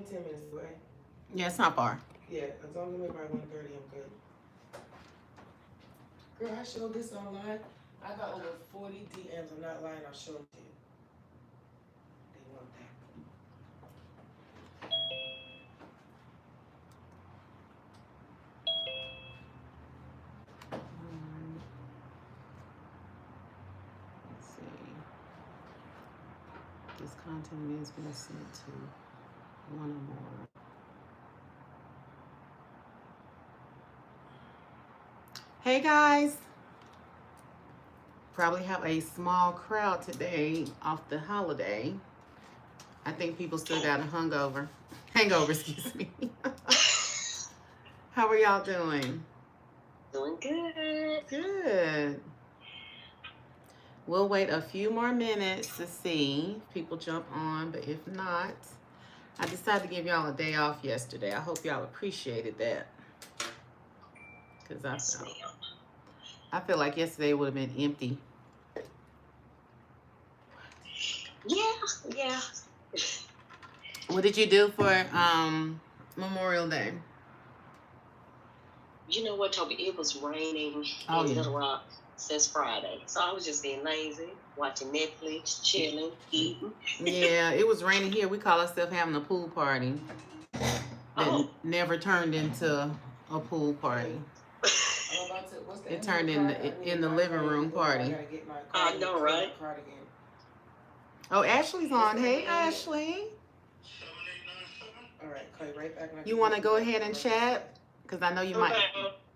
10 minutes away. Yeah, it's not far. Yeah, as long as we by 1:30, I'm good. Girl, I showed this online. I got over 40 DMs. I'm not lying. I'll show it to you. They want that. Let's see. This content is being sent to one or more. Hey guys. Probably have a small crowd today off the holiday. I think people still got a hangover, excuse me. How are y'all doing? Doing good. Good. We'll wait a few more minutes to see if people jump on, but if not, I decided to give y'all a day off yesterday. I hope y'all appreciated that. Because I feel like yesterday would have been empty. Yeah. What did you do for Memorial Day? You know what, Toby? It was raining in Little Rock since Friday. So I was just being lazy, watching Netflix, chilling, eating. Yeah, it was raining here. We call ourselves having a pool party. That never turned into a pool party. It turned in the living room party. I know, right? Oh, Ashley's on. Hey, Ashley. All right, Clay, right back. You want to go ahead and chat? Because I know you might.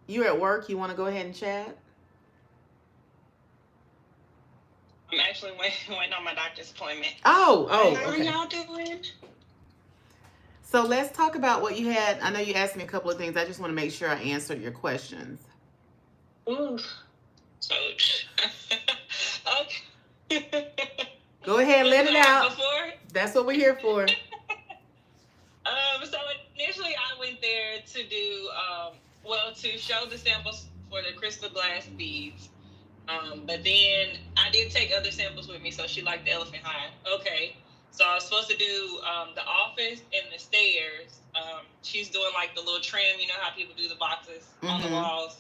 You're at work. You want to go ahead and chat? I'm actually waiting on my doctor's appointment. Oh, okay. How are y'all doing? So let's talk about what you had. I know you asked me a couple of things. I just want to make sure I answered your questions. Ooh. So, okay. Go ahead, let it out. Before? That's what we're here for. So initially I went there to do, to show the samples for the crystal glass beads. But then I did take other samples with me, so she liked the elephant hide. Okay. So I was supposed to do the office and the stairs. She's doing like the little trim, you know how people do the boxes on the walls.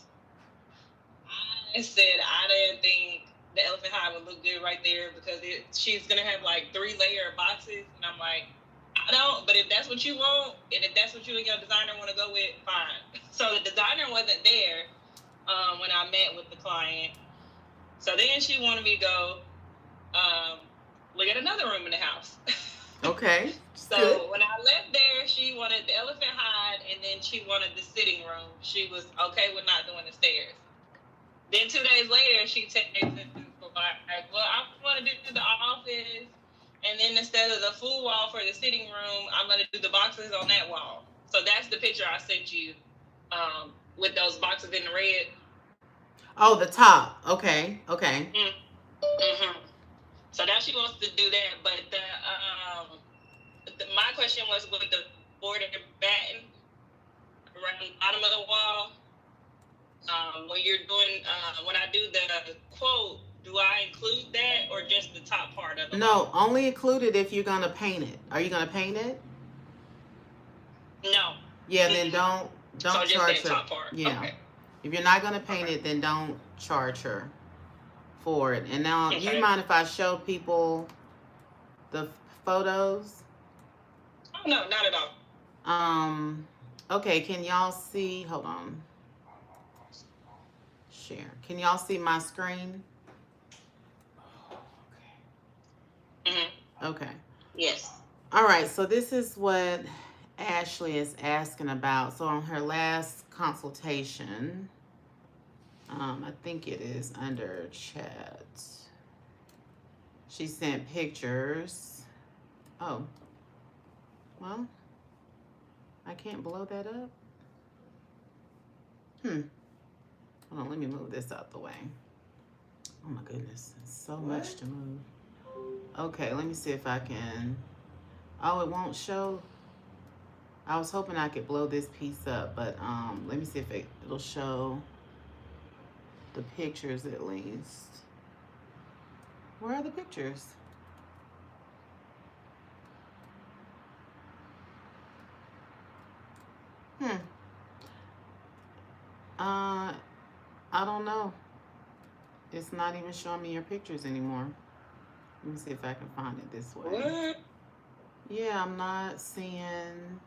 I said I didn't think the elephant hide would look good right there because she's gonna have like 3-layer boxes, and I'm like, I don't. But if that's what you want, and if that's what you and your designer want to go with, fine. So the designer wasn't there when I met with the client. So then she wanted me to go look at another room in the house. Okay. So when I left there, she wanted the elephant hide, and then she wanted the sitting room. She was okay with not doing the stairs. Then 2 days later, she texted me, like, well, I want to do the office, and then instead of the full wall for the sitting room, I'm going to do the boxes on that wall. So that's the picture I sent you with those boxes in the red. Oh, the top. Okay. Mm-hmm. So now she wants to do that, but my question was with the board and batten around the bottom of the wall. When you're doing, when I do the quote, do I include that or just the top part of it? No, only include it if you're gonna paint it. Are you gonna paint it? No. Yeah, then don't so charge just that her. Top part. Yeah. Okay. If you're not gonna paint it, then don't charge her for it. And now, you mind if I show people the photos? Oh, no, not at all. Okay, can y'all see? Hold on. Share. Can y'all see my screen? Okay. Yes. All right, so this is what Ashley is asking about. So on her last consultation, I think it is under chat. She sent pictures. Oh, well, I can't blow that up. Hold on, let me move this out the way. Oh my goodness, it's so much to move. Okay, let me see if I can. Oh, it won't show. I was hoping I could blow this piece up, but let me see if it'll show the pictures at least. Where are the pictures? Hmm. I don't know. It's not even showing me your pictures anymore. Let me see if I can find it this way. What? Yeah, I'm not seeing.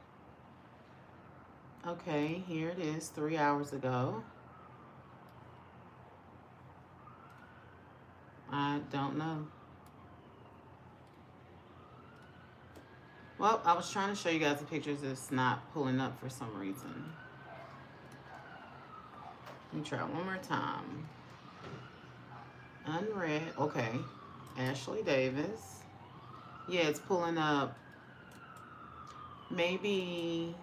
Okay, here it is, 3 hours ago. I don't know. Well, I was trying to show you guys the pictures. It's not pulling up for some reason. Let me try one more time. Unread. Okay. Ashley Davis. Yeah, it's pulling up. Maybe.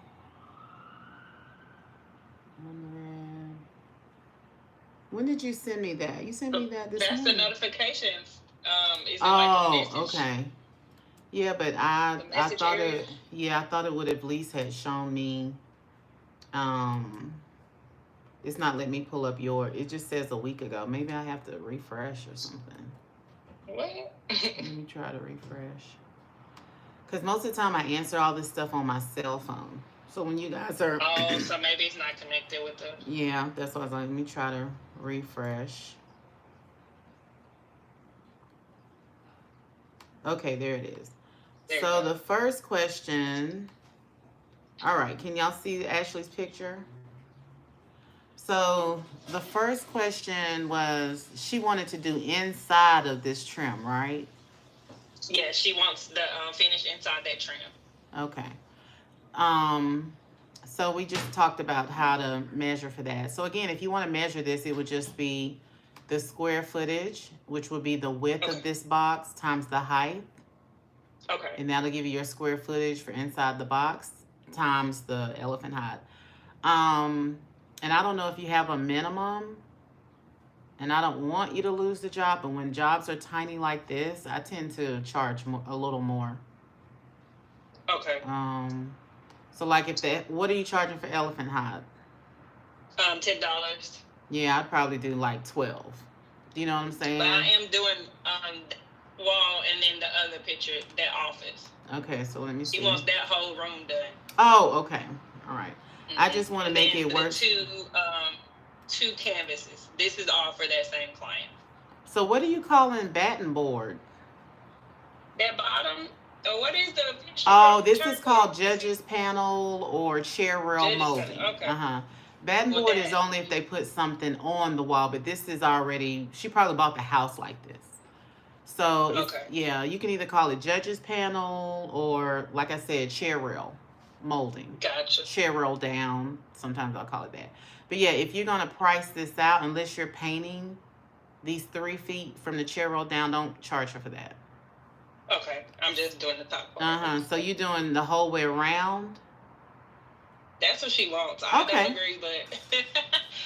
Unread. When did you send me that? You sent me that this That's morning. the notifications. Is it Oh, like a message? okay. Yeah, but I thought area? it. Yeah, I thought it would at least had shown me. It's not letting me pull up your. It just says a week ago. Maybe I have to refresh or something. What? Let me try to refresh. Because most of the time I answer all this stuff on my cell phone. So when you guys are. Oh, so maybe it's not connected with the. Yeah, that's why I was like, let me try to refresh. Okay, there it is. So the first question. All right, can y'all see Ashley's picture? So the first question was she wanted to do inside of this trim, right? Yeah, she wants the finish inside that trim. Okay. So we just talked about how to measure for that. So again, if you want to measure this, it would just be the square footage, which would be the width of this box times the height. Okay. And that'll give you your square footage for inside the box times the elephant height. And I don't know if you have a minimum, and I don't want you to lose the job, but when jobs are tiny like this, I tend to charge a little more. Okay. So like if that, what are you charging for elephant hide? $10. Yeah, I'd probably do like 12. Do you know what I'm saying? But I am doing wall and then the other picture, that office. Okay, so let me see. She wants that whole room done. Oh, okay. All right. Mm-hmm. I just want to make it work. Two canvases. This is all for that same client. So what are you calling batten board? That bottom. What is the picture? Oh, this is called judges panel or chair rail molding. Okay. Batten board is only if they put something on the wall, but this is already. She probably bought the house like this. So yeah, you can either call it judges panel or, like I said, chair rail molding. Gotcha. Chair rail down. Sometimes I'll call it that. But yeah, if you're gonna price this out, unless you're painting these 3 feet from the chair rail down, don't charge her for that. Okay, I'm just doing the top part. So you're doing the whole way around? That's what she wants. I don't agree, but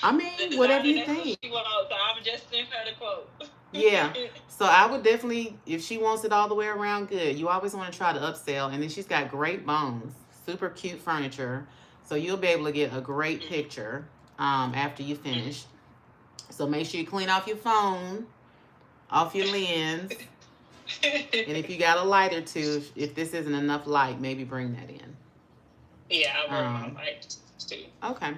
I mean, whatever you think. What she wants. I'm just sending her the quote. Yeah. So I would definitely, if she wants it all the way around, good. You always want to try to upsell. And then she's got great bones, super cute furniture. So you'll be able to get a great picture after you finish. So make sure you clean off your phone, off your lens. And if you got a light or two, if this isn't enough light, maybe bring that in. Yeah, I'll bring my light too. Okay.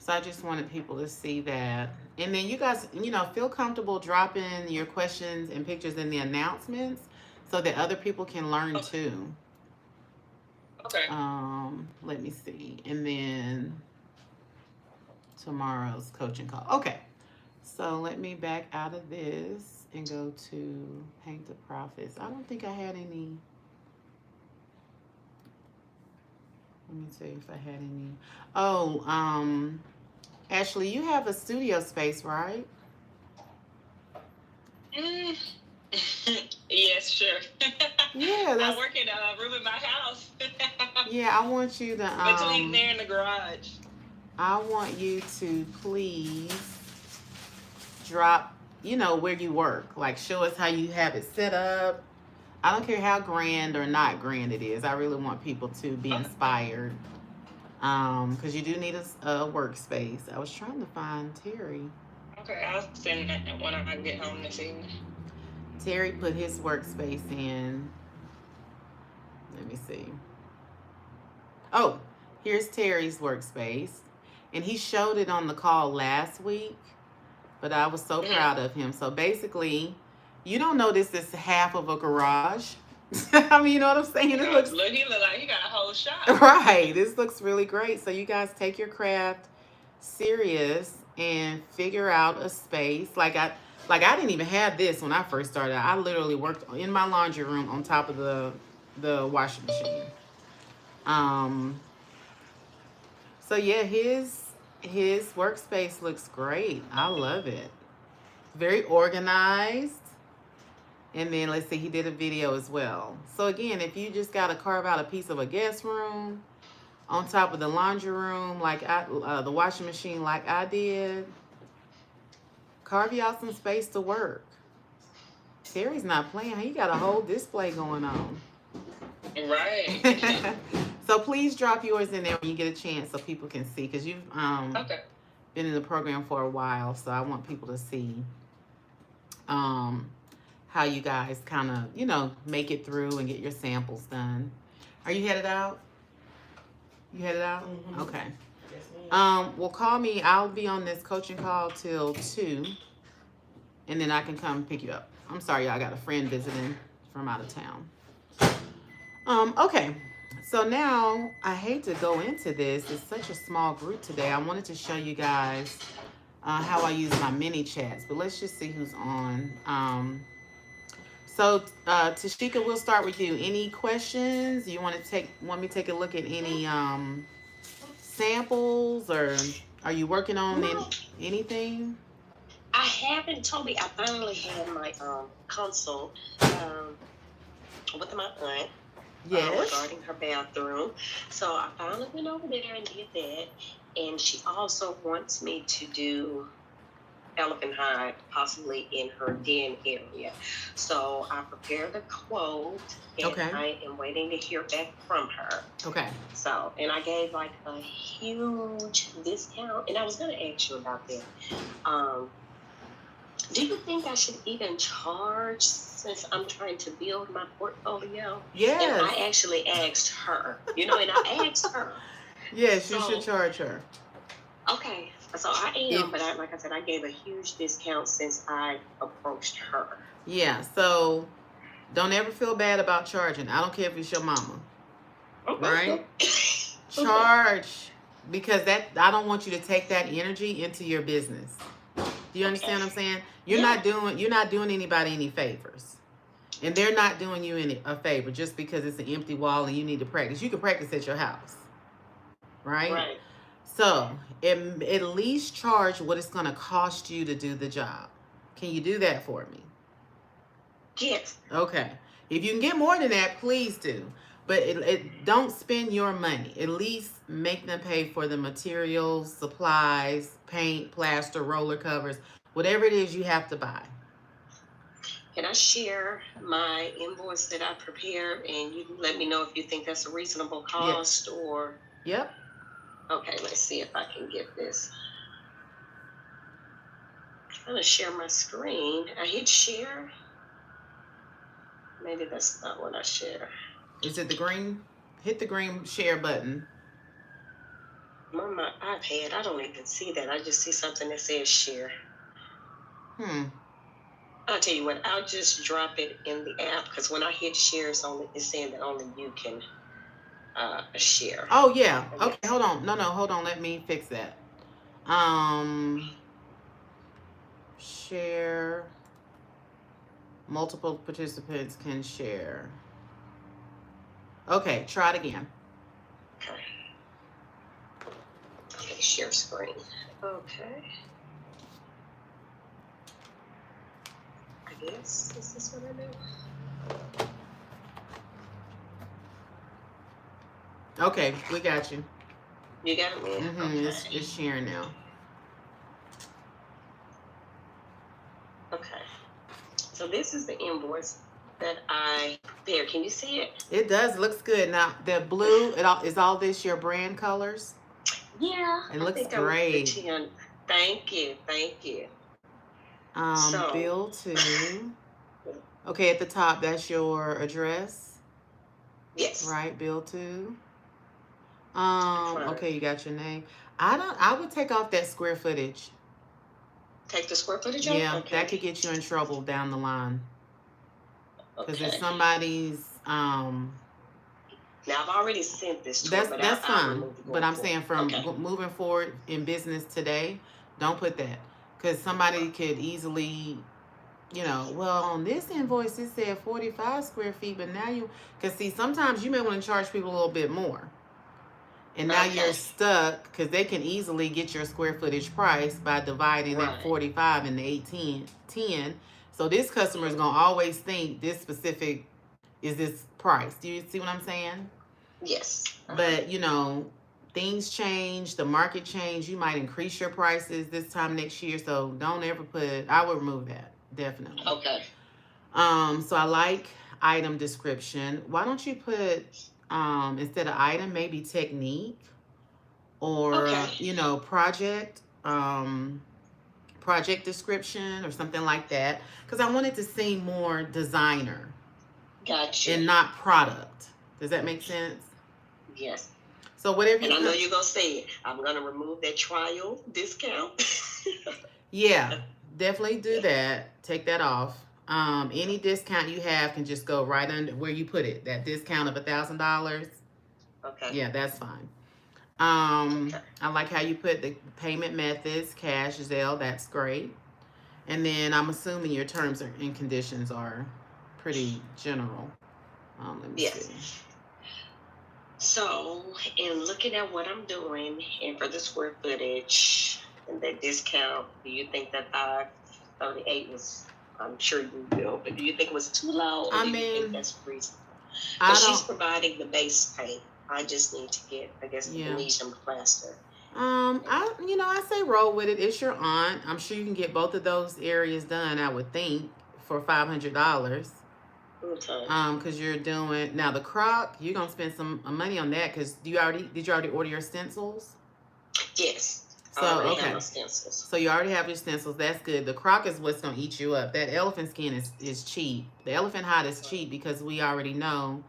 So I just wanted people to see that. And then you guys, feel comfortable dropping your questions and pictures in the announcements so that other people can learn too. Okay. Let me see. And then tomorrow's coaching call. Okay. So let me back out of this and go to Paint the Profits. I don't think I had any. Let me see if I had any. Oh, Ashley, you have a studio space, right? Yes, sure. Yeah, I work in a room in my house. Yeah, I want you to between there and the garage. I want you to please drop, where you work. Like, show us how you have it set up. I don't care how grand or not grand it is. I really want people to be inspired. Because you do need a workspace. I was trying to find Terry. Okay, I'll send that when I get home this evening. Terry put his workspace in. Let me see. Oh, Here's Terry's workspace. And he showed it on the call last week, but I was so proud of him. So basically, you don't know this is half of a garage. I mean, you know what I'm saying? It looks, Look, he look like he got a whole shop. right. This looks really great. So you guys take your craft serious and figure out a space. Like I didn't even have this when I first started. I literally worked in my laundry room on top of the washing machine. So yeah, his workspace looks great. I love it. Very organized. And then let's see, he did a video as well. So again, if you just got to carve out a piece of a guest room on top of the laundry room, like the washing machine, like I did, carve you out some space to work. Terry's not playing. He got a whole display going on. Right. So please drop yours in there when you get a chance so people can see, because you've Okay. been in the program for a while, so I want people to see how you guys kind of, make it through and get your samples done. Are you headed out? You headed out? Mhm. Okay. Yes, ma'am. Well, call me. I'll be on this coaching call till 2, and then I can come pick you up. I'm sorry, y'all. I got a friend visiting from out of town. Okay. So now, I hate to go into this. It's such a small group today. I wanted to show you guys how I use my mini chats, but let's just see who's on. So Tashika, we'll start with you. Any questions? You want me to take a look at any samples, or are you working on anything? I haven't, Toby. I finally had my consult with my aunt. Yes. Regarding her bathroom. So I finally went over there and did that. And she also wants me to do elephant hide, possibly in her den area. So I prepared a quote, and Okay. I am waiting to hear back from her. Okay. So, and I gave like a huge discount. And I was going to ask you about that. Do you think I should even charge, since I'm trying to build my portfolio? Yes. And I actually asked her, and I asked her. Yes, you should charge her. Okay, so I am, but like I said, I gave a huge discount since I approached her. Yeah, so don't ever feel bad about charging. I don't care if it's your mama. Okay. Right? Charge, because I don't want you to take that energy into your business. Do you understand what I'm saying? You're not doing anybody any favors. And they're not doing you a favor just because it's an empty wall and you need to practice. You can practice at your house. Right? Right. So, at least charge what it's going to cost you to do the job. Can you do that for me? Yes. Okay. If you can get more than that, please do. But don't spend your money. At least make them pay for the materials, supplies, paint, plaster, roller covers, whatever it is you have to buy. Can I share my invoice that I prepared, and you can let me know if you think that's a reasonable cost or... Yep. Okay, let's see if I can get this. I'm trying to share my screen. I hit share. Maybe that's not what I share. Is it the green? Hit the green share button. On my iPad, I don't even see that. I just see something that says share. I'll tell you what, I'll just drop it in the app, because when I hit share, it's saying that only you can share. Oh, yeah. Okay, hold on. No, hold on. Let me fix that. Share. Multiple participants can share. Okay, try it again. Okay, share screen. Okay. I guess this is what I do. Okay, we got you. You got me? Okay. It's sharing now. Okay. So this is the invoice that I prepared. Can you see it? It does. It looks good. Now, the blue, is all this your brand colors? Yeah. It looks great. Thank you. Bill 2. Okay, at the top, that's your address? Yes. Right, Bill 2. Okay, you got your name. I would take off that square footage. Take the square footage off? Yeah, Okay. that could get you in trouble down the line. Because Okay. if somebody's Now I've already sent this to her, but that's I'll fine. remove it But I'm going saying forward. from Okay. moving forward in business today, don't put that. Because somebody could easily, well, on this invoice it said 45 square feet, but now because see, sometimes you may want to charge people a little bit more. And now Okay. you're stuck because they can easily get your square footage price by dividing that Right. 45 into 10. So this customer is going to always think this specific is this price. Do you see what I'm saying? Yes. But, things change, the market change. You might increase your prices this time next year. So don't ever I would remove that. Definitely. Okay. So I like item description. Why don't you put, instead of item, maybe technique or, Okay. project description or something like that. Because I wanted to seem more designer Gotcha. and not product. Does that make sense? Yes. So whatever And I know you're going to say it. I'm going to remove that trial discount. Yeah, definitely do that. Take that off. Any discount you have can just go right under where you put it. That discount of $1,000. Okay. Yeah, that's fine. Okay. I like how you put the payment methods, cash, Zelle. That's great. And then I'm assuming your terms and conditions are pretty general. Let me Yes. see. So, in looking at what I'm doing, and for the square footage and that discount, do you think that 538 was? I'm sure you will, but do you think it was too low, or do you think that's reasonable? Because she's providing the base paint. I just need to get, I guess, the Venetian plaster. I say roll with it. It's your aunt. I'm sure you can get both of those areas done, I would think, for $500. Okay. Because you're doing now the crock, you're gonna spend some money on that. Because did you already order your stencils? Yes. So okay. Have my stencils. So you already have your stencils. That's good. The crock is what's gonna eat you up. That elephant skin is cheap. The elephant hide is cheap because we already know,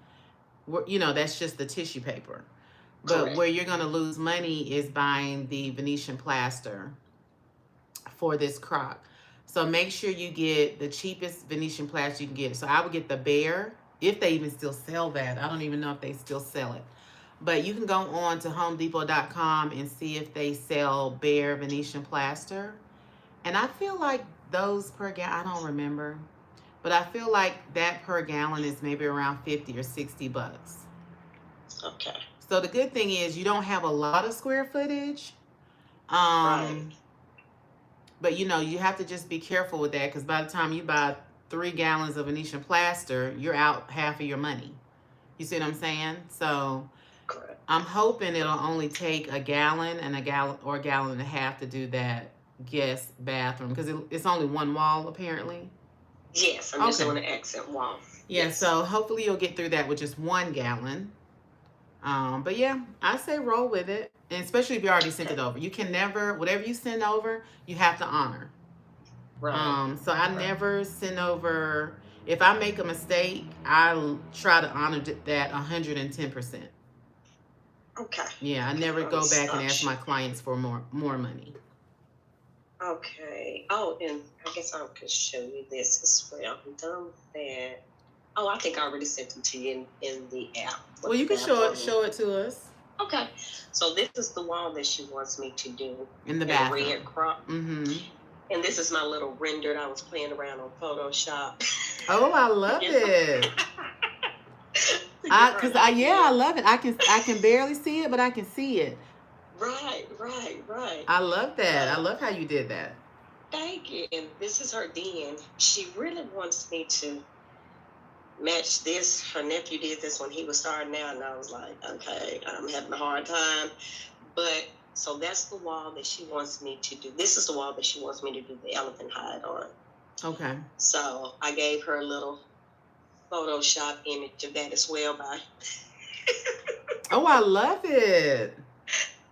that's just the tissue paper. But Correct. where you're gonna lose money is buying the Venetian plaster for this crock. So make sure you get the cheapest Venetian plaster you can get. So I would get the Bear, if they even still sell that. I don't even know if they still sell it. But you can go on to homedepot.com and see if they sell Bear Venetian plaster. And I feel like those per gallon, I don't remember. But I feel like that per gallon is maybe around 50 or 60 bucks. Okay. So the good thing is you don't have a lot of square footage. Right. But you have to just be careful with that, because by the time you buy 3 gallons of Venetian plaster, you're out half of your money. You see what I'm saying? So Correct. I'm hoping it'll only take a gallon and a gallon and a half to do that guest bathroom, because it's only one wall apparently. Yes, I'm just doing an accent wall. Yeah, yes. So hopefully you'll get through that with just 1 gallon. But yeah, I say roll with it. And especially if you already sent it over. You can never, whatever you send over, you have to honor. Right. So I never send over, if I make a mistake, I'll try to honor that 110%. Okay. Yeah, I never go back and ask my clients for more money. Okay. Oh, and I guess I could show you this as well. I'm done with that. Oh, I think I already sent them to you in the app. Well, you can show it to us. Okay. So this is the wall that she wants me to do. In the bathroom. Red crop. Mm-hmm. And this is my little render that I was playing around on Photoshop. Oh, I love it. I love it. I can barely see it, but I can see it. Right. I love that. I love how you did that. Thank you. And this is her den. She really wants me to match this. Her nephew did this when he was starting out, and I was like, okay, I'm having a hard time. But so that's the wall that she wants me to do. This is the wall that she wants me to do the elephant hide on. Okay. So I gave her a little Photoshop image of that as well. Oh, I love it.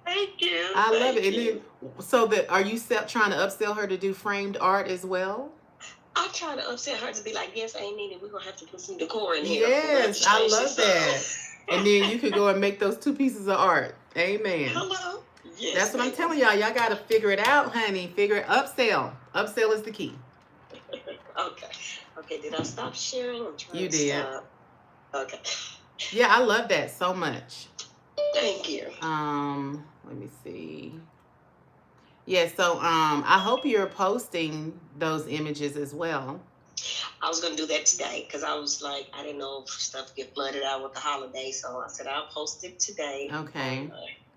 Thank you. I love it. So are you trying to upsell her to do framed art as well? I try to upset her to be like, yes, ain't needed. We're going to have to put some decor in here. Yes, I love that. And then you could go and make those 2 pieces of art. Amen. Hello. Yes, That's what I'm ma'am. telling y'all. Y'all got to figure it out, honey. Figure it. Upsell. Upsell is the key. Okay. Okay. Did I stop sharing? I'm trying You to did. stop. Okay. Yeah, I love that so much. Thank you. Let me see. Yeah, so I hope you're posting those images as well. I was gonna do that today because I was like, I didn't know if stuff get flooded out with the holiday, so I said I'll post it today. Okay. On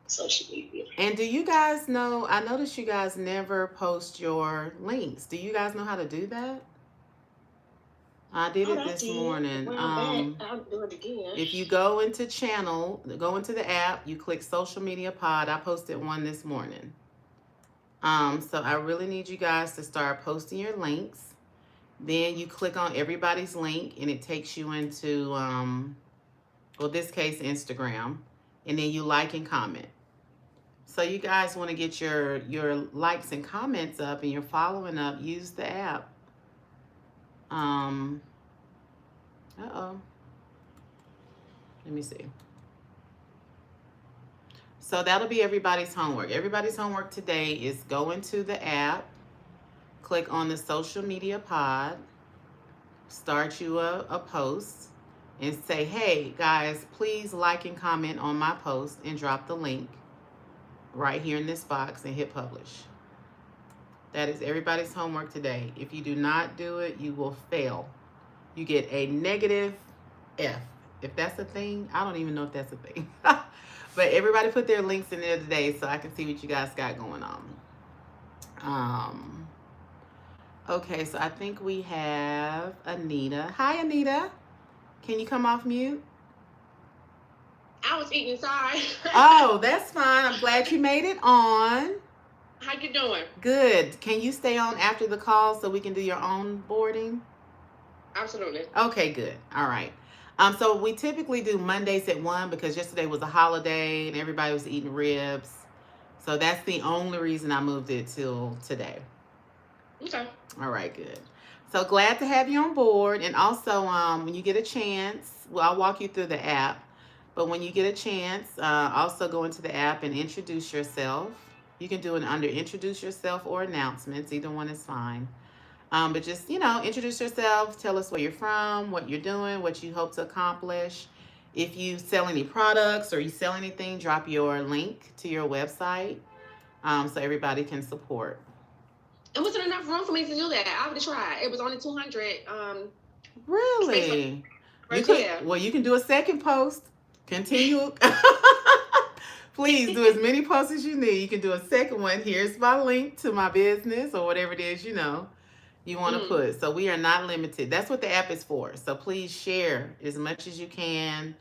social media. And do you guys know? I noticed you guys never post your links. Do you guys know how to do that? I did it this morning. I'll do it again. If you go into the app, you click social media pod. I posted one this morning. So I really need you guys to start posting your links. Then you click on everybody's link and it takes you into, well, this case, Instagram. And then you like and comment. So you guys want to get your likes and comments up and you're following up, use the app. Uh-oh. Let me see. So that'll be everybody's homework. Everybody's homework today is go into the app, click on the social media pod, start you a post, and say, hey, guys, please like and comment on my post and drop the link right here in this box and hit publish. That is everybody's homework today. If you do not do it, you will fail. You get a negative F. If that's a thing, I don't even know if that's a thing. But everybody put their links in there today so I can see what you guys got going on. Okay, so I think we have Anita. Hi, Anita. Can you come off mute? I was eating, sorry. Oh, that's fine. I'm glad you made it on. How you doing? Good. Can you stay on after the call so we can do your own boarding? Absolutely. Okay, good. All right. So we typically do Mondays at 1 because yesterday was a holiday and everybody was eating ribs. So that's the only reason I moved it till today. Okay. All right, good. So glad to have you on board. And also, when you get a chance, well, I'll walk you through the app. But when you get a chance, also go into the app and introduce yourself. You can do it under introduce yourself or announcements. Either one is fine. But just, introduce yourself. Tell us where you're from, what you're doing, what you hope to accomplish. If you sell any products or you sell anything, drop your link to your website so everybody can support. And wasn't enough room for me to do that. I would have tried. It was only 200. Really? Yeah. Well, you can do a second post. Continue. Please do as many posts as you need. You can do a second one. Here's my link to my business or whatever it is, you want to put. So we are not limited. That's what the app is for. So please share as much as you can.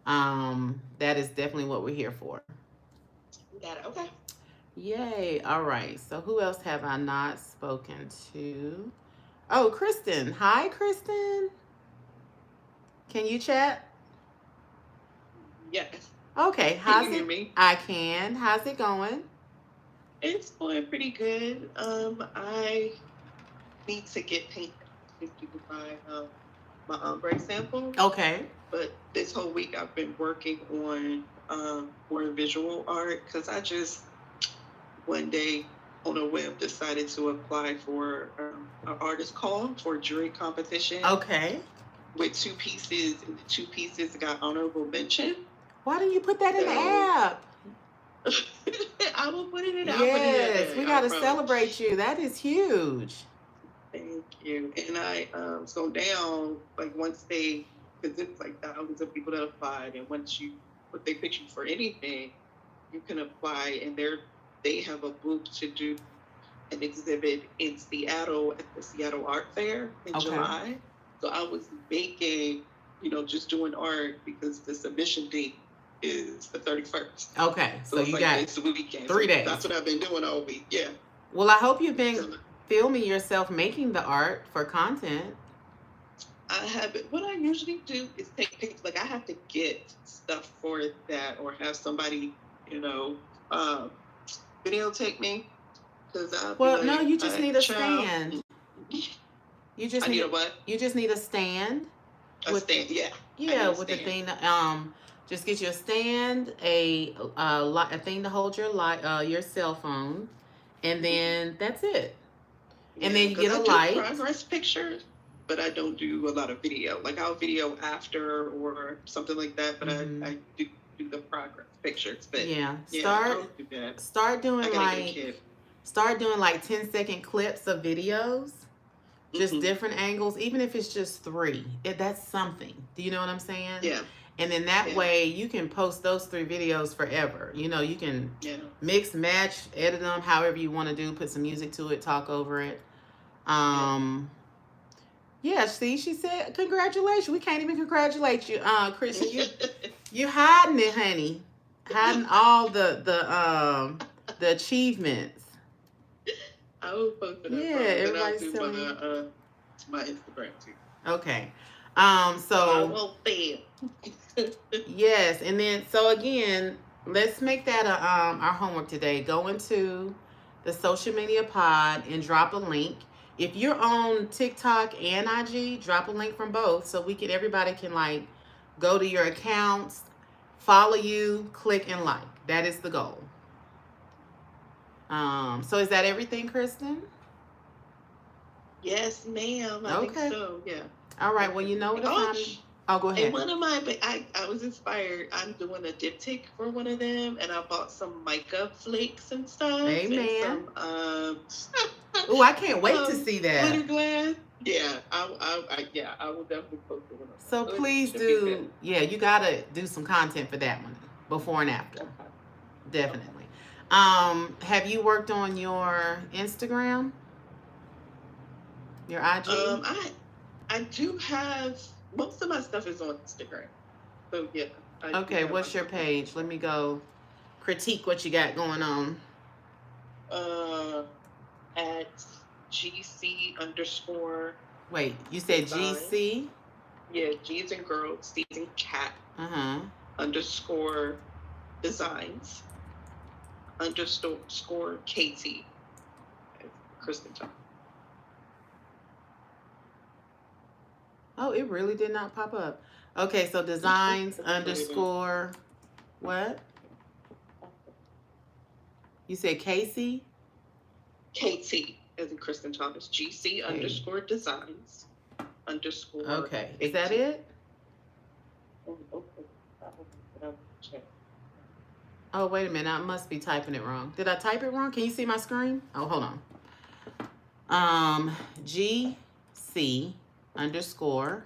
That is definitely what we're here for. Got it. Okay. Yay. All right. So who else have I not spoken to? Oh, Kristen. Hi, Kristen. Can you chat? Yes. Okay. Can you hear me? I can. How's it going? It's going pretty good. I need to get paint to do my ombre sample. Okay. But this whole week I've been working on more visual art because I just one day on a whim decided to apply for an artist call for a jury competition. Okay. With 2 pieces, and the 2 pieces got honorable mention. Why didn't you put that in the app? I will put it in. Yes, we got to celebrate you. That is huge. Thank you. And I so down once they, because it's thousands of people that applied, and once you put they pick you for anything, you can apply, and they have a booth to do an exhibit in Seattle at the Seattle Art Fair in July. So I was making, just doing art because the submission date is the 31st. Okay, so you got this weekend. 3 days. That's what I've been doing all week. Yeah. Well, I hope you've been filming yourself making the art for content. I haven't. What I usually do is take pictures. I have to get stuff for that, or have somebody, videotape me. No, you just need a stand. You just need a what? You just need a stand. A stand, yeah. Yeah, with the thing. Just get you a stand, a thing to hold your cell phone, and then that's it. And then you get a light. I do progress pictures, but I don't do a lot of video. Like I'll video after or something like that, but I do the progress pictures. But start doing like 10-second clips of videos, just different angles, even if it's just 3. That's something. Do you know what I'm saying? Yeah. And then that way you can post those 3 videos forever. You know, you can mix, match, edit them however you want to do, put some music to it, talk over it. See, she said, congratulations. We can't even congratulate you, Christian. You hiding it, honey. Hiding all the achievements. I will post it. Everybody's telling my Instagram too. Okay. So I won't fail. Yes, and then so again, let's make that our homework today. Go into the social media pod and drop a link. If you're on TikTok and IG, drop a link from both so everybody can like go to your accounts, follow you, click and like. That is the goal. So is that everything, Kristen? Yes, ma'am. I think so. Yeah. All right. Well, you know what time. Oh, go ahead. And one of mine, but I was inspired. I'm doing a diptych for one of them, and I bought some mica flakes and stuff. Amen. And oh, I can't wait to see that. Glitter glass. Yeah, I will definitely post it. So please do. Yeah, you gotta do some content for that one, before and after. Okay. Definitely. Have you worked on your Instagram? Your IG? I do have. Most of my stuff is on Instagram. So, yeah. Okay, what's your page? Let me go critique what you got going on. At GC_. Wait, you said design. GC? Yeah, G's and girls, C's and cat. _ designs. _ Katie. Kristen John. Oh, it really did not pop up. Okay, so designs _ what? You said Casey? Katie, as in Kristen Thomas. GC _ designs _ Okay, is that it? Oh, wait a minute. I must be typing it wrong. Did I type it wrong? Can you see my screen? Oh, hold on. GC _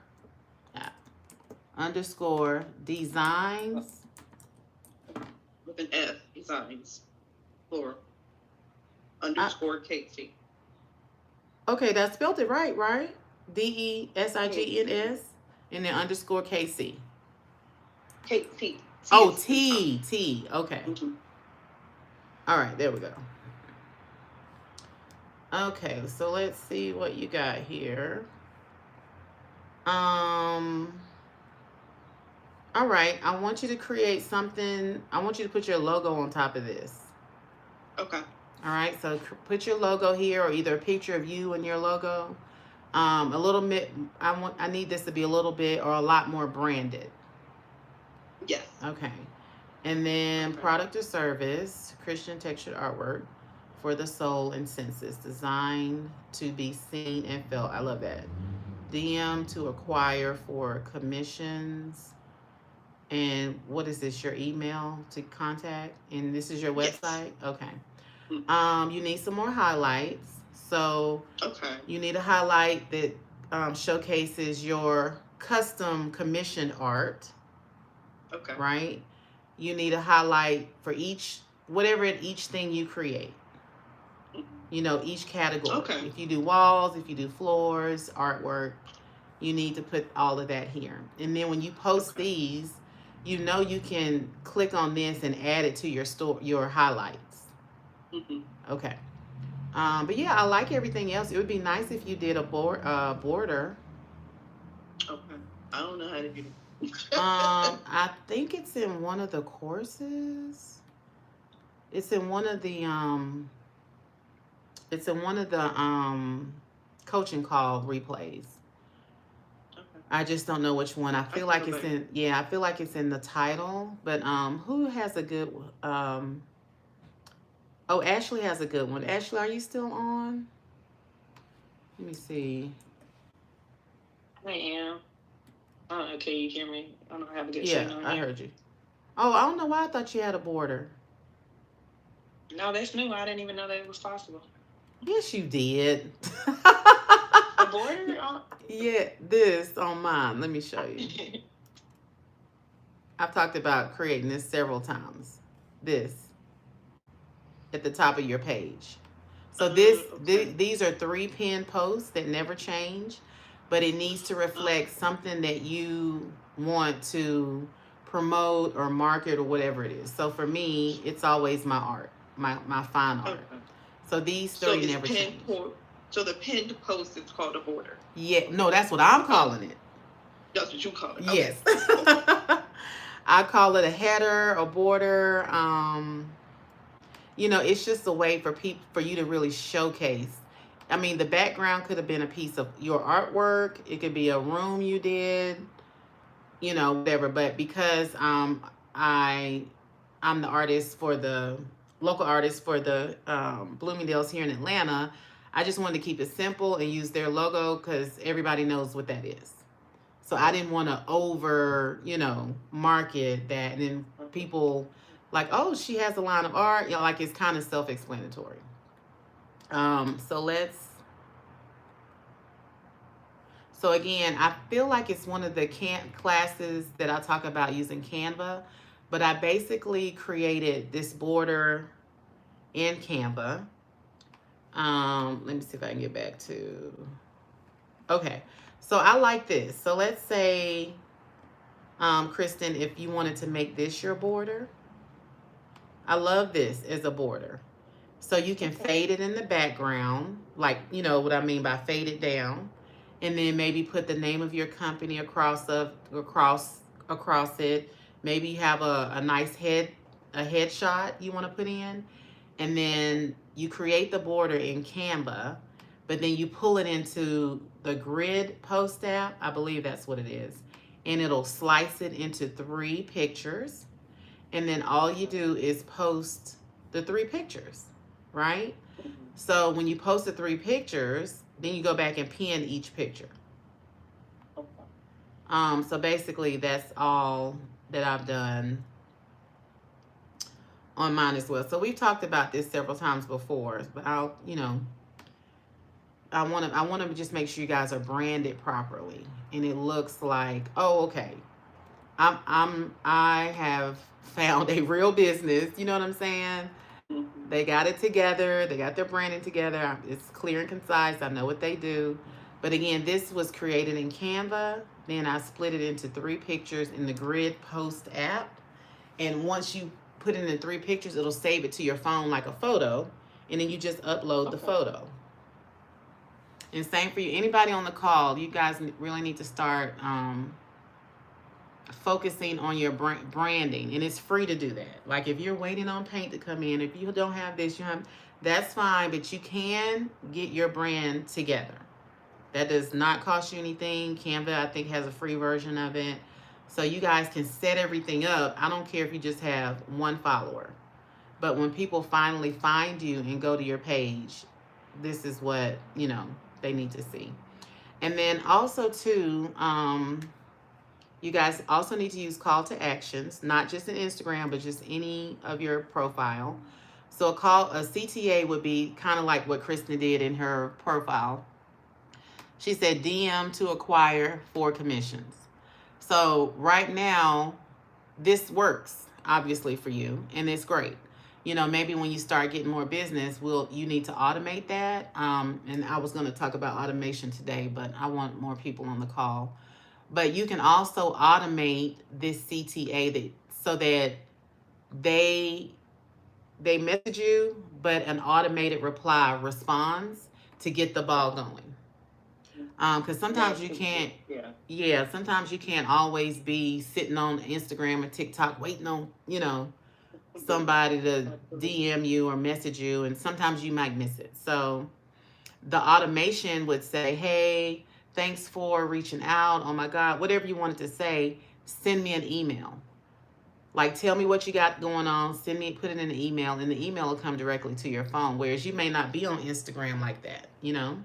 designs with an F, designs plural _ Katie. Okay, that spelled it right DESIGNS and then _ KC. Katie. Oh, T. Okay. All right, there we go. Okay, so let's see what you got here. All right, I want you to create something. I want you to put your logo on top of this. Okay. All right, so put your logo here, or either a picture of you and your logo. A little bit. I need this to be a little bit or a lot more branded. Yes. Okay. And then product or service, Christian textured artwork for the soul and senses, designed to be seen and felt. I love that. DM to acquire for commissions. And what is this? Your email to contact? And this is your website? Yes. Okay. You need some more highlights. So you need a highlight that showcases your custom commissioned art. Okay. Right? You need a highlight for each thing you create. You know, each category. Okay. If you do walls, if you do floors, artwork, you need to put all of that here. And then when you post these, you know you can click on this and add it to your highlights. Okay. But yeah, I like everything else. It would be nice if you did a border. Okay. I don't know how to do it. I think it's in one of the courses. It's in one of the coaching call replays. I just don't know which one. I feel like can it's go in, yeah, I feel like it's in the title. But who has a good oh, Ashley has a good one. Ashley, are you still on? Let me see. I am. Okay, you hear me? I don't have a good Yeah, signal I here. heard you. Oh, I don't know why I thought you had a border. No, that's new. I didn't even know that it was possible. Yes, you did. A border? Yeah, this on mine. Let me show you. I've talked about creating this several times. This at the top of your page. So okay. these are 3 pin posts that never change, but it needs to reflect something that you want to promote or market or whatever it is. So for me, it's always my art, my fine art. Okay. So these So 3 it's never change. So the pinned post is called a border. Yeah, no, that's what I'm calling it. That's what you call it. Yes. Okay. I call it a header, a border. It's just a way for you to really showcase. I mean, the background could have been a piece of your artwork. It could be a room you did, whatever. But because I'm the artist for the local artist for the Bloomingdale's here in Atlanta, I just wanted to keep it simple and use their logo because everybody knows what that is. So I didn't want to over, market that. And then people like, oh, she has a line of art, like it's kind of self-explanatory. So again, I feel like it's one of the classes that I talk about using Canva, but I basically created this border in Canva. Let me see if I can get back to, okay. So I like this. So let's say, Kristen, if you wanted to make this your border, I love this as a border. So you can fade it in the background, like, what I mean by fade it down. And then maybe put the name of your company across it. Maybe you have a nice headshot you want to put in. And then you create the border in Canva, but then you pull it into the grid post app. I believe that's what it is. And it'll slice it into 3 pictures. And then all you do is post the 3 pictures, right? So when you post the 3 pictures, then you go back and pin each picture. So basically that's all that I've done on mine as well. So we've talked about this several times before, but I want to just make sure you guys are branded properly and it looks like, oh, okay, I have found a real business. You know what I'm saying? They got it together. They got their branding together. It's clear and concise. I know what they do. But again, this was created in Canva. Then I split it into 3 pictures in the Grid Post app. And once you put it in 3 pictures, it'll save it to your phone like a photo. And then you just upload the photo. And same for you. Anybody on the call, you guys really need to start focusing on your branding, and it's free to do that. Like if you're waiting on paint to come in, if you don't have this, that's fine, but you can get your brand together. That does not cost you anything. Canva, I think, has a free version of it. So you guys can set everything up. I don't care if you just have 1 follower. But when people finally find you and go to your page, this is what, they need to see. And then also too, you guys also need to use call to actions, not just in Instagram, but just any of your profile. So a CTA would be kind of like what Kristen did in her profile. She said DM to acquire for commissions. So right now, this works obviously for you, and it's great. Maybe when you start getting more business, you need to automate that. And I was going to talk about automation today, but I want more people on the call. But you can also automate this CTA so that they message you, but an automated reply responds to get the ball going. Because sometimes you can't. Yeah, sometimes you can't always be sitting on Instagram or TikTok waiting on somebody to DM you or message you, and sometimes you might miss it. So the automation would say, hey, thanks for reaching out. Oh my God, whatever you wanted to say, send me an email. Like, tell me what you got going on. Put it in an email, and the email will come directly to your phone. Whereas you may not be on Instagram like that, you know.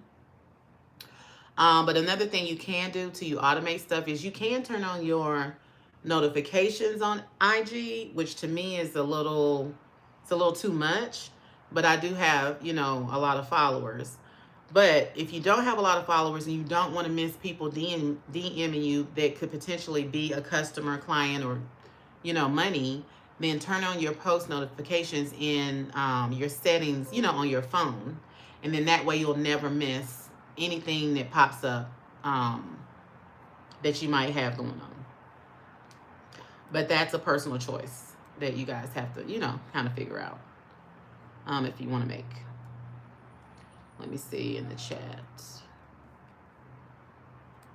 But another thing you can do to automate stuff is you can turn on your notifications on IG, which to me is a little too much. But I do have, you know, a lot of followers. But if you don't have a lot of followers and you don't want to miss people DMing you that could potentially be a customer, client, or, you know, money, then turn on your post notifications in your settings, you know, on your phone. And then that way you'll never miss anything that pops up that you might have going on. But that's a personal choice that you guys have to, you know, kind of figure out if you want to make. Let me see in the chat.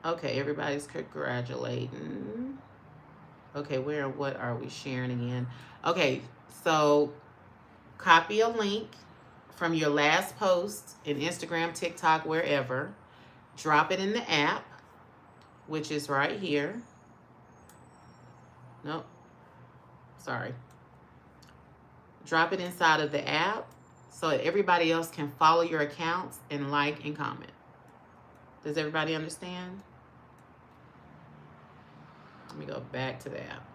Okay, everybody's congratulating. Okay, where and what are we sharing again? Okay, so copy a link from your last post in Instagram, TikTok, wherever. Drop it in the app, which is right here. Nope. Sorry. Drop it inside of the app so that everybody else can follow your accounts and like and comment. Does everybody understand? Let me go back to the app.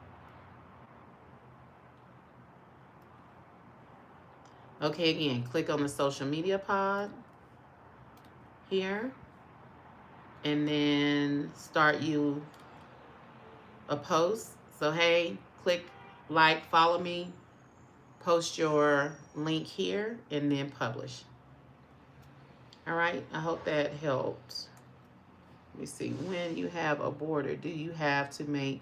Okay, again, click on the social media pod here, and then start you a post. So, hey, click like, follow me, post your link here, and then publish. All right, I hope that helped. Let me see, when you have a border, do you have to make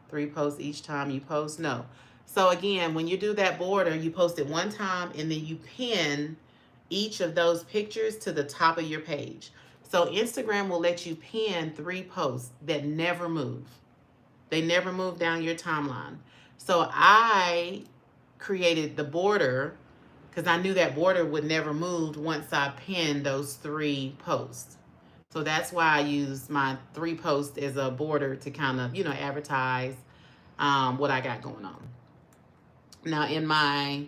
3 posts each time you post? No. So again, when you do that border, you post it one time and then you pin each of those pictures to the top of your page. So Instagram will let you pin 3 posts that never move. They never move down your timeline. So I created the border because I knew that border would never move once I pinned those 3 posts. So that's why I used my 3 posts as a border to kind of, you know, advertise what I got going on. Now in my,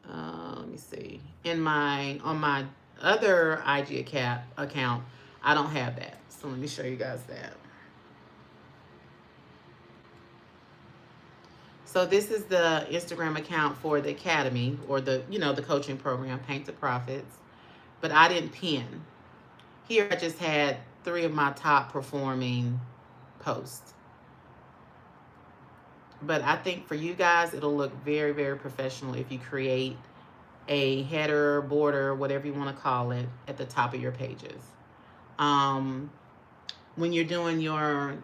let me see, on my other IG account, I don't have that. So let me show you guys that. So this is the Instagram account for the academy, or the, you know, the coaching program, Paint to Profits. But I didn't pin. Here I just had 3 of my top performing posts. But I think for you guys, it'll look very, very professional if you create a header, border, whatever you want to call it, at the top of your pages. When you're doing your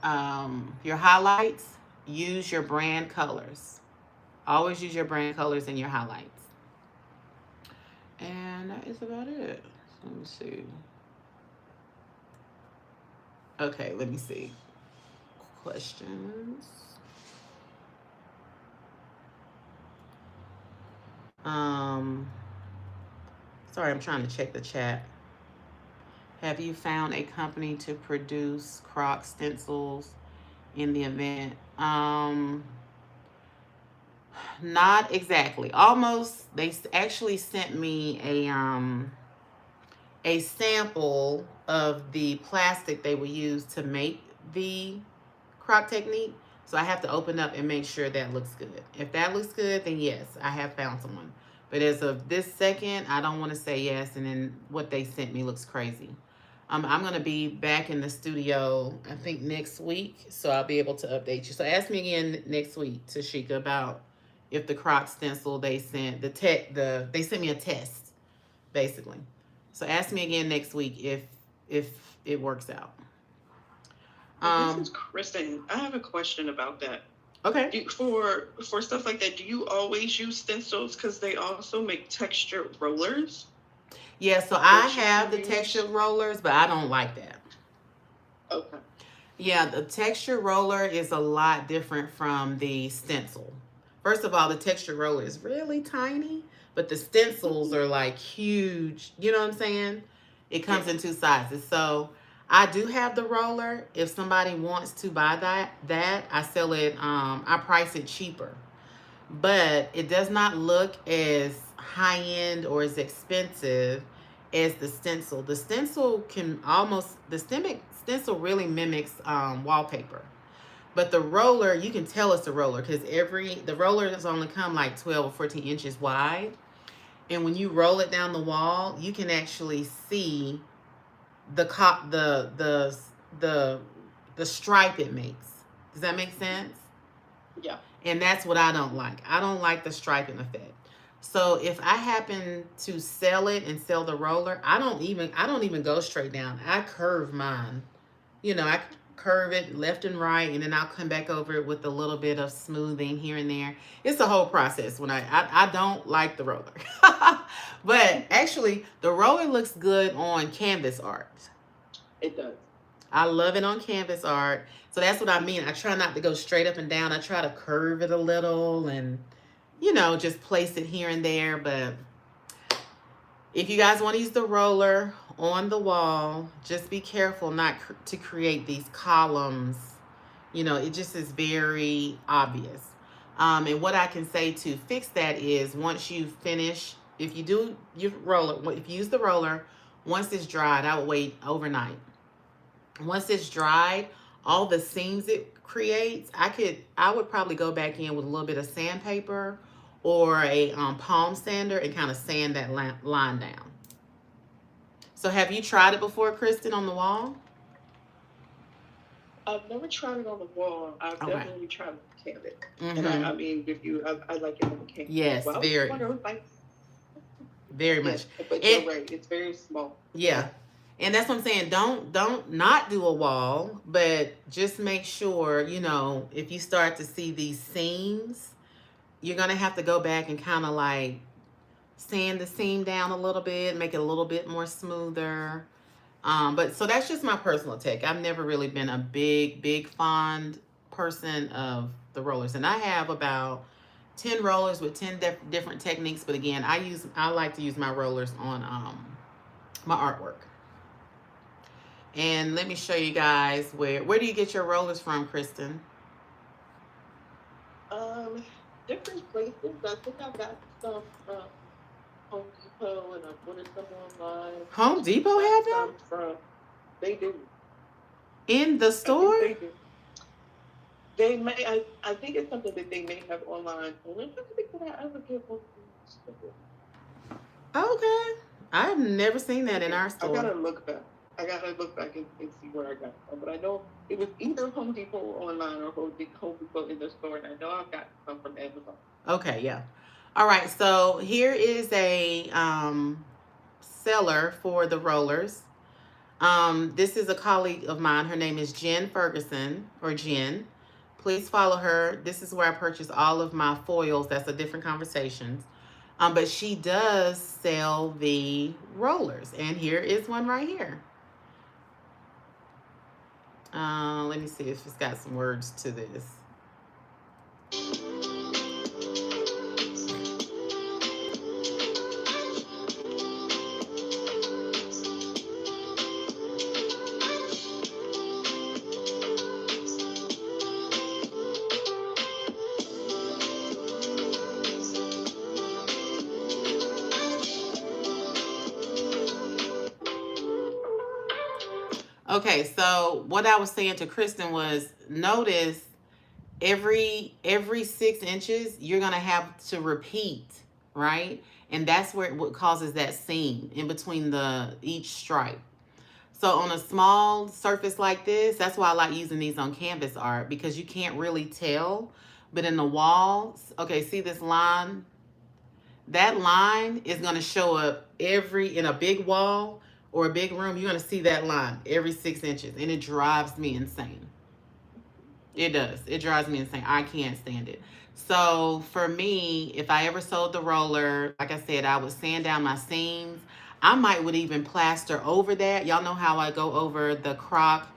highlights, use your brand colors. Always use your brand colors in your highlights. And that is about it. So let me see. Okay, let me see. Questions. Sorry, I'm trying to check the chat. Have you found a company to produce croc stencils in the event? Not exactly. Almost. They actually sent me a sample of the plastic they would use to make the croc technique. So I have to open up and make sure that looks good. If that looks good, then yes, I have found someone. But as of this second, I don't want to say yes, and then what they sent me looks crazy. I'm going to be back in the studio, I think, next week, so I'll be able to update you. So ask me again next week, Tashika, about if the croc stencil they sent, they sent me a test, basically. So ask me again next week if it works out. This is Kristen. I have a question about that. Okay. For stuff like that, do you always use stencils? Because they also make textured rollers. Yeah, so I have the textured rollers, but I don't like that. Okay. Yeah, the texture roller is a lot different from the stencil. First of all, the texture roller is really tiny, but the stencils are like huge. You know what I'm saying? It comes in 2 sizes. So I do have the roller. If somebody wants to buy that I sell it. I price it cheaper, but it does not look as high end or as expensive as the stencil. The stencil stencil really mimics wallpaper. But the roller, you can tell it's a roller because the roller does only come like 12 or 14 inches wide. And when you roll it down the wall, you can actually see the stripe it makes. Does that make sense? Yeah. And that's what I don't like. I don't like the striping effect. So if I happen to sell it and sell the roller, I don't even go straight down. I curve mine. I curve it left and right, and then I'll come back over it with a little bit of smoothing here and there. It's a whole process. When I don't like the roller. But actually, the roller looks good on canvas art. It does. I love it on canvas art. So that's what I mean. I try not to go straight up and down. I try to curve it a little and, just place it here and there. But if you guys want to use the roller on the wall, just be careful not to create these columns. It just is very obvious. And what I can say to fix that is once you finish, if you do your roller, if you use the roller, once it's dried, I would wait overnight. Once it's dried, all the seams it creates, I would probably go back in with a little bit of sandpaper or a palm sander and kind of sand that line down. So have you tried it before, Kristen, on the wall? I've never tried it on the wall. I've definitely tried it on canvas. Mm-hmm. And I mean, I like it on the canvas. Yes, well, very much. But you're right. It's very small. Yeah. And that's what I'm saying. Don't not do a wall, but just make sure, if you start to see these seams, you're going to have to go back and kind of like sand the seam down a little bit, make it a little bit more smoother. But so that's just my personal take. I've never really been a big fond person of the rollers. And I have about 10 rollers with 10 different techniques. But again, I like to use my rollers on my artwork. And let me show you guys where do you get your rollers from, Kristen? Different places. I think I've got some from Home Depot, and I've ordered some online. Home Depot had them? They do. In the store? They do. They may. I think it's something that they may have online. Okay. I've never seen that in our store. I gotta look back and see where I got it from. But I know it was either Home Depot online or Home Depot in the store, and I know I've got some from Amazon. Okay, yeah. All right, so here is a seller for the rollers. This is a colleague of mine. Her name is Jen Ferguson, or Jen. Please follow her. This is where I purchase all of my foils. That's a different conversation. But she does sell the rollers, and here is one right here. Let me see if it's got some words to this. Okay, so what I was saying to Kristen was, notice every 6 inches you're gonna have to repeat, right? And that's where what causes that seam in between each stripe. So on a small surface like this, that's why I like using these on canvas art, because you can't really tell. But in the walls, okay, see this line? That line is gonna show up in a big wall or a big room. You're gonna see that line every 6 inches, and it drives me insane. It does. It drives me insane. I can't stand it. So for me, if I ever sold the roller, like I said, I would sand down my seams. I would even plaster over that. Y'all know how I go over the crock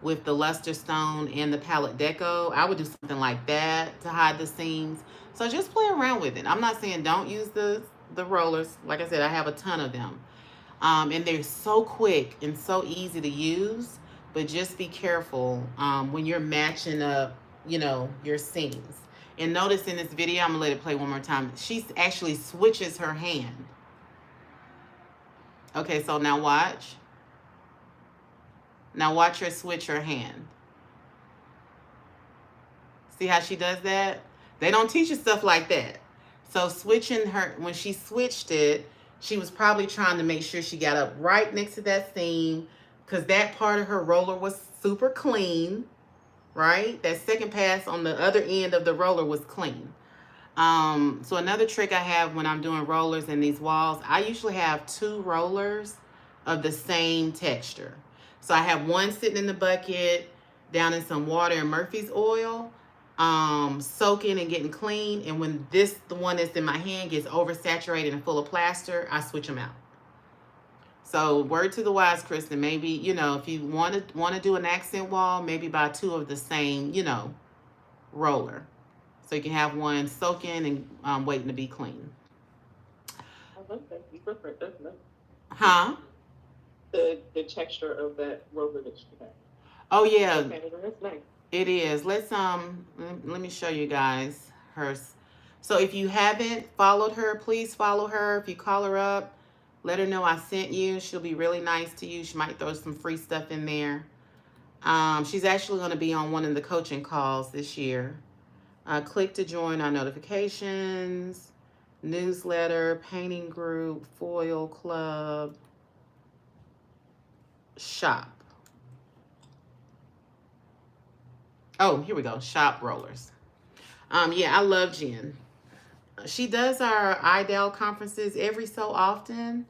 with the luster stone and the palette deco. I would do something like that to hide the seams. So just play around with it. I'm not saying don't use the rollers. Like I said, I have a ton of them. And they're so quick and so easy to use. but just be careful when you're matching up, you know, your seams. And notice in this video, I'm gonna let it play one more time. She actually switches her hand. Okay, so now watch. Now watch her switch her hand. See how she does that? They don't teach you stuff like that. So switching her, when she switched it, she was probably trying to make sure she got up right next to that seam, because that part of her roller was super clean, right? That second pass on the other end of the roller was clean. So another trick I have when I'm doing rollers in these walls, I usually have 2 rollers of the same texture. So I have one sitting in the bucket down in some water and Murphy's oil, soaking and getting clean. And when the one that's in my hand gets oversaturated and full of plaster, I switch them out. So word to the wise, Kristen, maybe, you know, if you want to do an accent wall, maybe buy 2 of the same, you know, roller. So you can have one soaking and waiting to be clean. I like that. You prefer that, no? Huh? The texture of that roller that you have. Oh yeah, Okay, that's nice. it is. Let's let me show you guys hers. So if you haven't followed her, please follow her. If you call her up, let her know I sent you. She'll be really nice to you. She might throw some free stuff in there. She's actually going to be on one of the coaching calls this year. Click to join our notifications, newsletter, painting group, foil club, shop. Oh, here we go. Shop rollers. Yeah, I love Jen. She does our IDAL conferences every so often,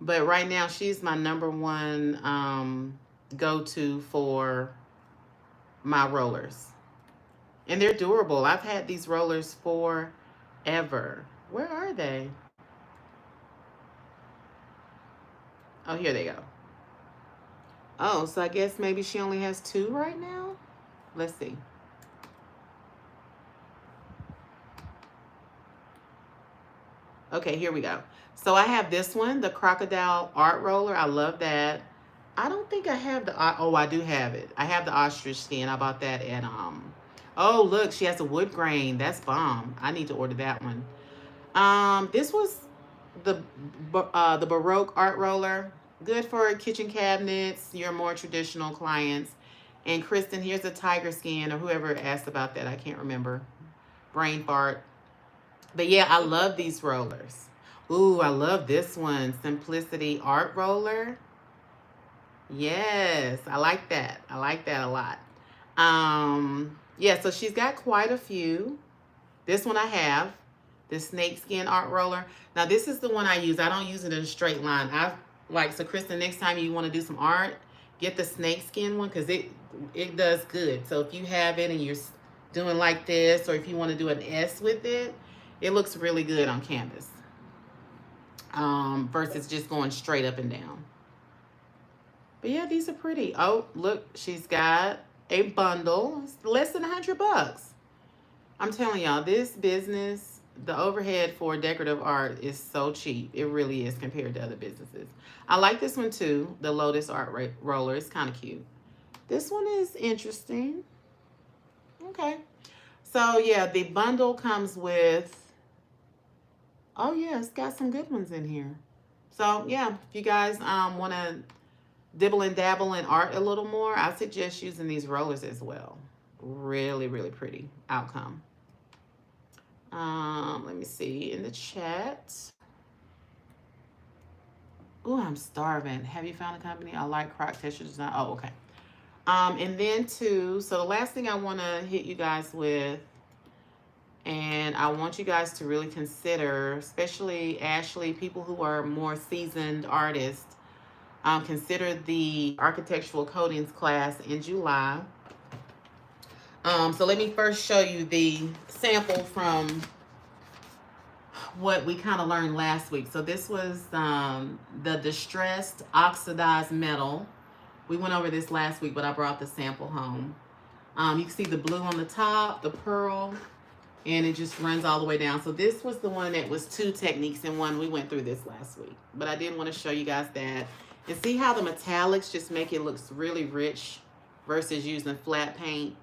but right now she's my #1 go-to for my rollers. And they're durable. I've had these rollers forever. Where are they? Oh, here they go. Oh, so I guess maybe she only has 2 right now? Let's see. Okay, here we go. So I have this one, the crocodile art roller. I love that. I don't think I have the, oh, I do have it. I have the ostrich skin. I bought that at, oh, look, she has a wood grain. That's bomb. I need to order that one. This was the Baroque art roller. Good for kitchen cabinets, your more traditional clients. And Kristen, here's a tiger skin, or whoever asked about that. I can't remember. Brain fart. But yeah, I love these rollers. Ooh, I love this one. Simplicity art roller. Yes, I like that. I like that a lot. Yeah, so she's got quite a few. This one I have, this snakeskin art roller. Now this is the one I use. I don't use it in a straight line. So Kristen, next time you want to do some art, get the snakeskin one, because it does good. So if you have it and you're doing like this, or if you want to do an S with it, it looks really good on canvas. Versus just going straight up and down. But yeah, these are pretty. Oh, look, she's got a bundle. It's less than $100. I'm telling y'all, this business, the overhead for decorative art is so cheap. It really is compared to other businesses. I like this one too, the Lotus art roller. It's kind of cute. This one is interesting. Okay. So yeah, the bundle comes with, oh yeah, it's got some good ones in here. So yeah, if you guys want to dibble and dabble in art a little more, I suggest using these rollers as well. Really, really pretty outcome. Let me see in the chat. Oh, I'm starving. Have you found a company? I like croc texture design. Oh, okay. And then too, so the last thing I want to hit you guys with, and I want you guys to really consider, especially Ashley, people who are more seasoned artists, consider the architectural coatings class in July. So let me first show you the sample from what we kind of learned last week. So this was the distressed oxidized metal. We went over this last week, but I brought the sample home. You can see the blue on the top, the pearl, and it just runs all the way down. So this was the one that was 2 techniques in one. We went through this last week, but I did want to show you guys that. And see how the metallics just make it look really rich versus using flat paint.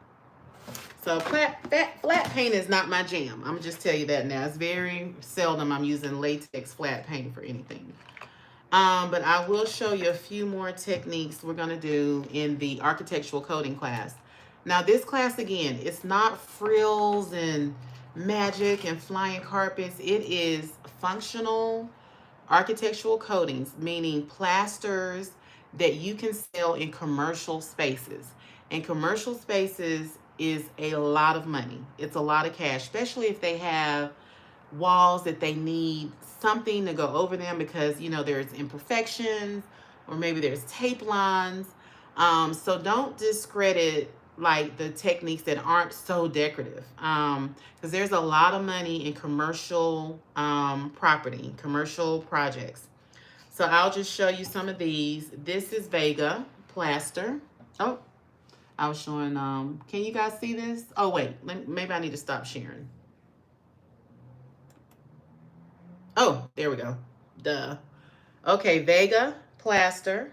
So flat paint is not my jam. I'm just tell you that now. It's very seldom I'm using latex flat paint for anything. But I will show you a few more techniques we're going to do in the architectural coating class. Now this class, again, it's not frills and magic and flying carpets. It is functional architectural coatings, meaning plasters that you can sell in commercial spaces. And commercial spaces is a lot of money. It's a lot of cash, especially if they have walls that they need something to go over them because, you know, there's imperfections or maybe there's tape lines. So don't discredit like the techniques that aren't so decorative, because there's a lot of money in commercial property, commercial projects. So I'll just show you some of these. This is Vega plaster. Oh, I was showing, can you guys see this? Oh wait, maybe I need to stop sharing. Oh, there we go. Duh. Okay, Vega plaster.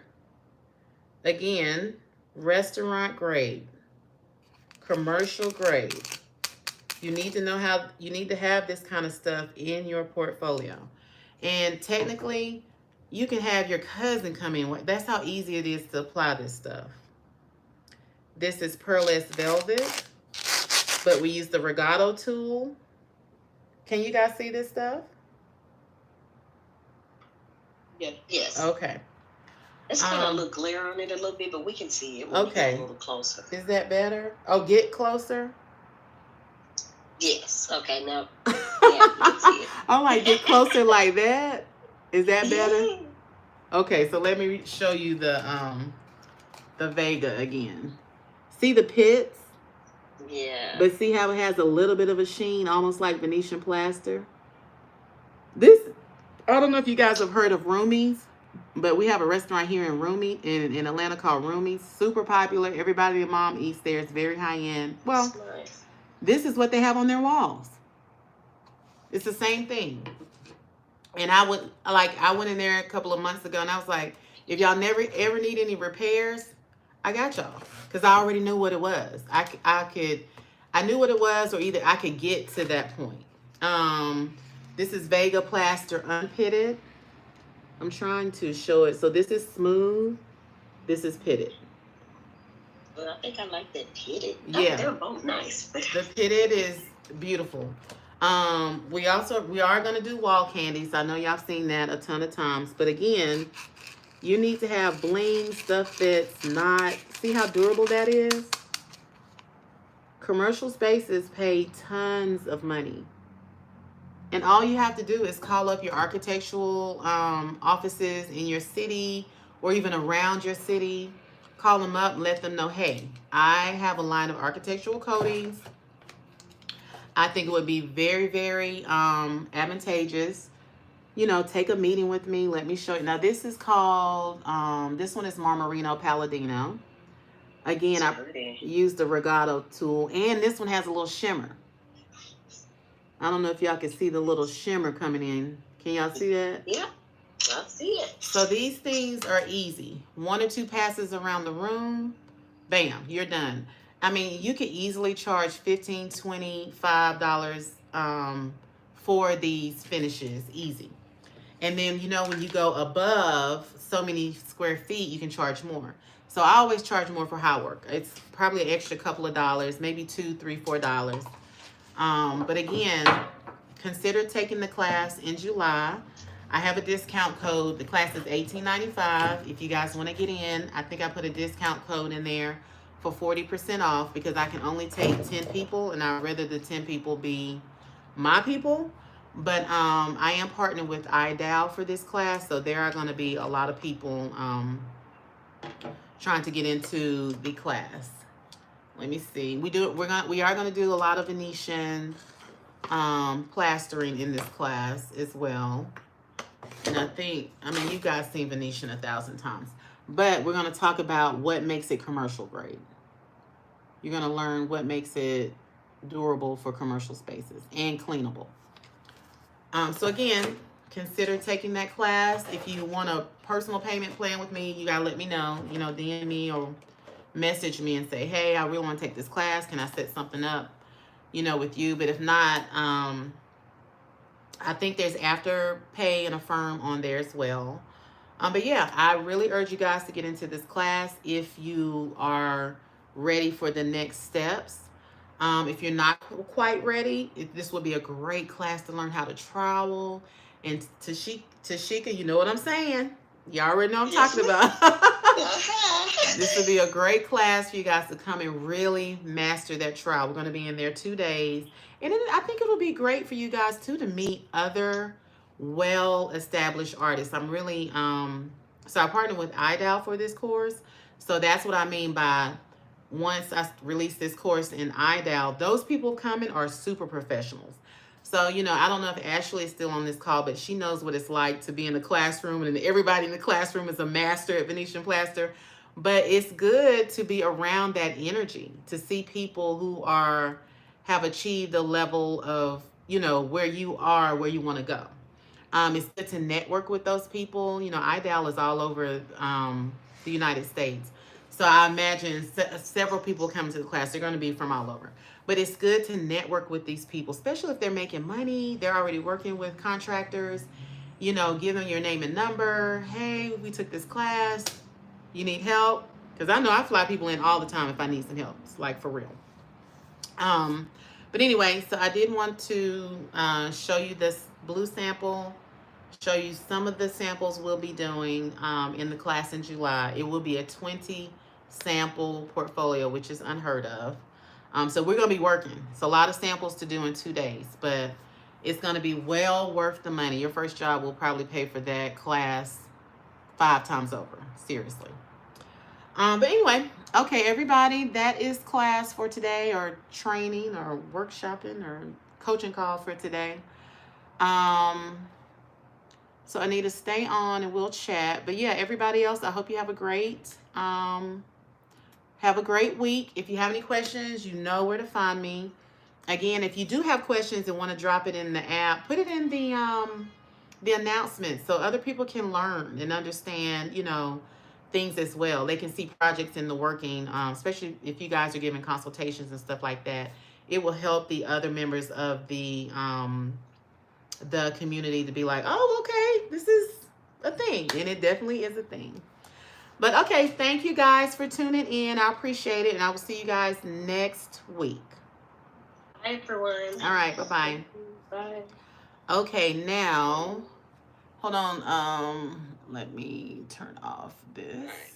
Again, restaurant grade, commercial grade. You need to know how, you need to have this kind of stuff in your portfolio. And technically, you can have your cousin come in. That's how easy it is to apply this stuff. This is pearlescent velvet, but we use the Regato tool. Can you guys see this stuff? Yes. Okay. It's got a little glare on it a little bit, but we can see it. When we get a little closer. Is that better? Oh, get closer. Yes. Okay. Now. Yeah, you can see it. I'm like, get closer like that. Is that better? Okay, so let me show you the Vega again. See the pits? Yeah. But see how it has a little bit of a sheen, almost like Venetian plaster? This, I don't know if you guys have heard of Rumi's, but we have a restaurant here in in Atlanta called Rumi's. Super popular. Everybody and mom eats there. It's very high end. Well, nice. This is what they have on their walls. It's the same thing. And I went in there a couple of months ago and I was like, if y'all never ever need any repairs, I got y'all. Because I already knew what it was. I knew what it was, or either I could get to that point. This is Vega plaster unpitted. I'm trying to show it. So this is smooth. This is pitted. Well, I think I like that pitted. Yeah. They're both nice. The pitted is beautiful. We are going to do wall candies. I know y'all seen that a ton of times. But again, you need to have bling, stuff that's not... See how durable that is? Commercial spaces pay tons of money. And all you have to do is call up your architectural offices in your city or even around your city. Call them up and let them know, hey, I have a line of architectural coatings. I think it would be very, very advantageous. You know, take a meeting with me. Let me show you. Now, this is called, this one is Marmarino Palladino. Again, I used the Regato tool. And this one has a little shimmer. I don't know if y'all can see the little shimmer coming in. Can y'all see that? Yeah, I see it. So these things are easy. 1 or 2 passes around the room. Bam, you're done. I mean, you could easily charge $15, $25 for these finishes, easy. And then, you know, when you go above so many square feet, you can charge more. So I always charge more for high work. It's probably an extra couple of dollars, maybe $2, $3, $4. But again, consider taking the class in July. I have a discount code. The class is $18.95. If you guys want to get in, I think I put a discount code in there for 40% off because I can only take 10 people and I'd rather the 10 people be my people. But I am partnered with iDow for this class, so there are going to be a lot of people trying to get into the class. Let me see. We are going to do a lot of Venetian plastering in this class as well. And I mean, you guys seen Venetian 1,000 times. But we're going to talk about what makes it commercial grade. You're going to learn what makes it durable for commercial spaces and cleanable. So again, consider taking that class. If you want a personal payment plan with me, you gotta let me know. You know, DM me or message me and say, hey, I really want to take this class. Can I set something up, you know, with you? But if not, I think there's Afterpay and Affirm on there as well. But yeah, I really urge you guys to get into this class if you are ready for the next steps. If you're not quite ready, this would be a great class to learn how to trowel. And Tashika, you know what I'm saying. You already know what I'm talking about. This would be a great class for you guys to come and really master that trowel. We're going to be in there 2 days. And I think it'll be great for you guys, too, to meet other well-established artists. I'm really, so I partnered with IDAL for this course. So that's what I mean by once I release this course in IDAL, those people coming are super professionals. So, you know, I don't know if Ashley is still on this call, but she knows what it's like to be in a classroom and everybody in the classroom is a master at Venetian plaster. But it's good to be around that energy, to see people who have achieved a level of, you know, where you are, where you want to go. It's good to network with those people. You know, IDAL is all over the United States. So I imagine several people coming to the class. They're going to be from all over. But it's good to network with these people, especially if they're making money. They're already working with contractors. You know, give them your name and number. Hey, we took this class. You need help? Because I know I fly people in all the time if I need some help. It's like for real. But anyway, so I did want to show you this blue sample. Show you some of the samples we'll be doing in the class in July. It will be a 20 sample portfolio, which is unheard of. So we're going to be working. It's a lot of samples to do in 2 days, but it's going to be well worth the money. Your first job will probably pay for that class 5 times over. Seriously. But anyway, okay, everybody, that is class for today, or training or workshopping or coaching call for today. So Anita, stay on and we'll chat. But yeah, everybody else, I hope you have a great week. If you have any questions, you know where to find me. Again, if you do have questions and want to drop it in the app, put it in the announcement so other people can learn and understand, you know, things as well. They can see projects in the working, especially if you guys are giving consultations and stuff like that. It will help the other members of the community to be like, oh, okay, this is a thing. And it definitely is a thing. But okay, thank you guys for tuning in. I appreciate it. And I will see you guys next week. Bye, everyone. All right, bye-bye. Bye. Okay, now, hold on. Let me turn off this.